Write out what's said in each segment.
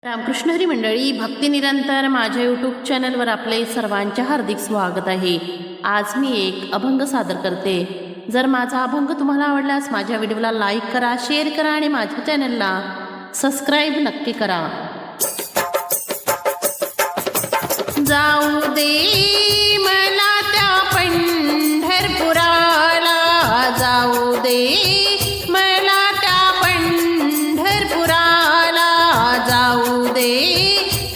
रामकृष्ण हरी मंडळी, भक्ती निरंतर माझ्या यूट्यूब चॅनलवर आपले सर्वांचे हार्दिक स्वागत आहे। आज मी एक अभंग सादर करते। जर माझा अभंग तुम्हाला आवडल्यास माझ्या व्हिडिओला लाईक करा, शेअर करा आणि माझ्या चॅनलला सबस्क्राईब नक्की करा। जाऊ दे मला त्या पंढरपुराला, जाऊ दे मला त्या पंढरपुराला, जाऊ दे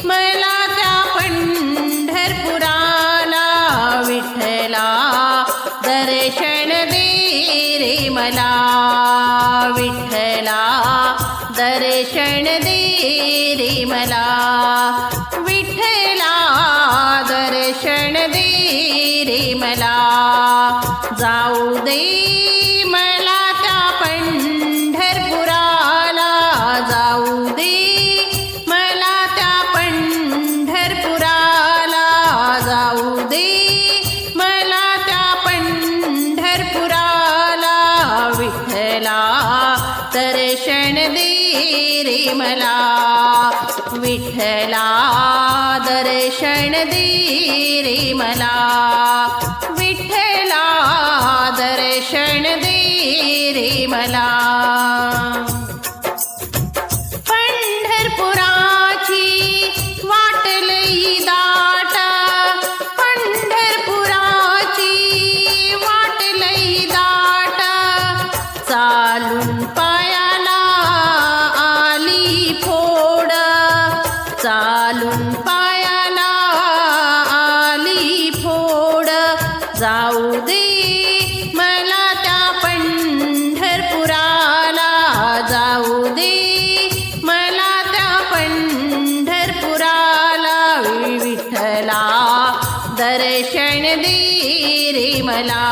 मला त्या पंढरपुराला, विठ्ठला दर्शन दे रे मला, विठ्ठला दर्शन दे रे मला, विठ्ठला दर्शन दे रे मला। जाऊ दे मला त्या पंढरपुराला, जाऊ दे मला त्या पंढरपुराला, जाऊ दे मला त्या पंढरपुराला, विठ्ठला दर्शन दे रे मला, विठ्ठला दर्शन दे रे मला, विठ्ठला दर्शन दे रे मला। पंढरपुराची वाट लई दाट, पंढरपुराची वाट लई दाट, चालून पायाला आली फोड, चालून पायाला आली फोड, जाऊ दे मला त्या पंढरपुराला, जाऊ दे मला त्या पंढरपुराला, विठ्ठला दर्शन दे रे मला,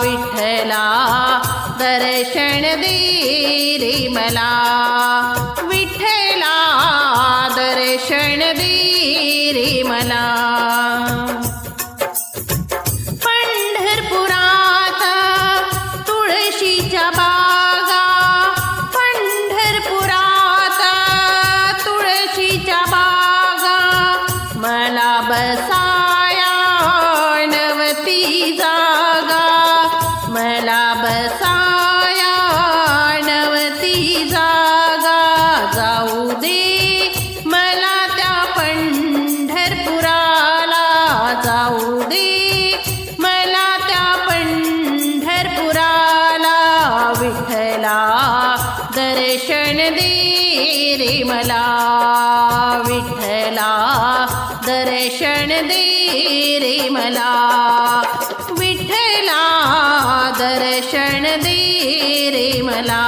विठ्ठला दर्शन दे रे मला, विठ्ठला दर्शन दे रे मला। पंढरपुरात तुळशीच्या बागा, पंढरपुरात तुळशीच्या बागा, मला बसाया नवती जागा, मला बसाया नवती जागा, जाऊ दे मला त्या पंढरपुराला, जाऊ दे मला त्या पंढरपुराला, विठ्ठला दर्शन दे रे मला, विठ्ठला दर्शन दे रे मला, विठ्ठला दर्शन दे रे मला।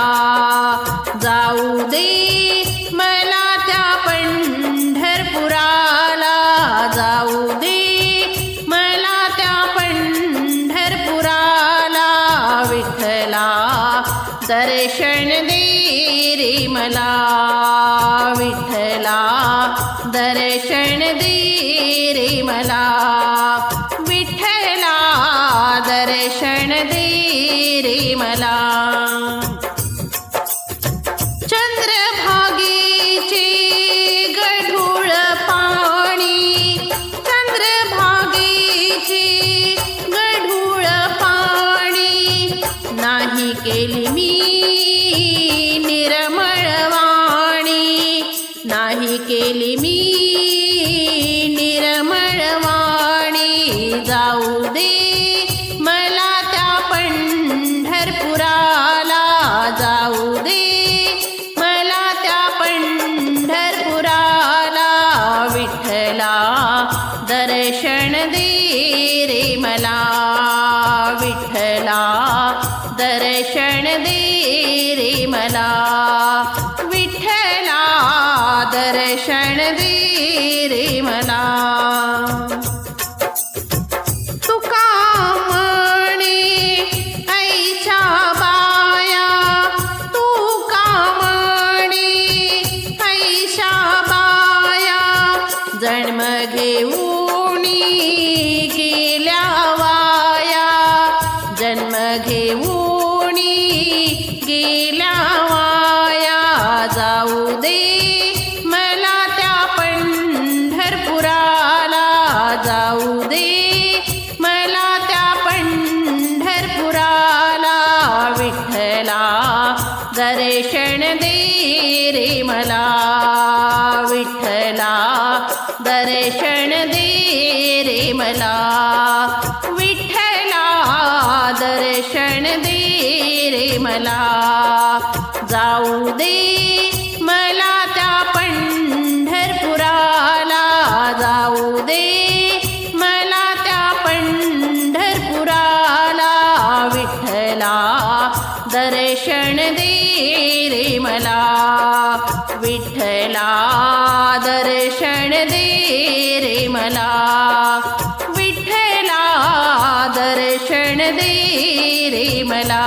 जाऊ दे मला त्या पंढरपुराला, जाऊ दे मला त्या पंढरपुराला, विठ्ठला दर्शन दे रे मला, विठ्ठला दर्शन दे रे मला, विठ्ठला दर्शन दे रे मला। चंद्रभागेचे गढूळ पाणी, चंद्रभागेचे गढूळ पाणी, नाही केली मी निर्मळवाणी, नाही केली मी निर्मळवाणी, जाऊ दे मला त्या पंढरपुराला, जाऊ दे मला त्या पंढरपुराला, विठ्ठला दर्शन दे रे मला, विठ्ठला दर्शन दे रे मला, विठ्ठला दर्शन दे रे मला। तुका म्हणे ऐच्या बाया, तुका म्हणे ऐच्या बाया, जन्म घेऊनी गेल्या वाया, जन्म घेऊनी गेल्या वाया, जाऊ दे मला विठ्ठला दर्शन दे रे मला विठ्ठला दर्शन दे रे मला जाऊ दे मला त्या पंढरपुराला जाऊ दे मला त्या पंढरपुराला विठ्ठला दर्शन दे रे मला विठ्ठला दर्शन दे रे मला विठ्ठला दर्शन दे रे मला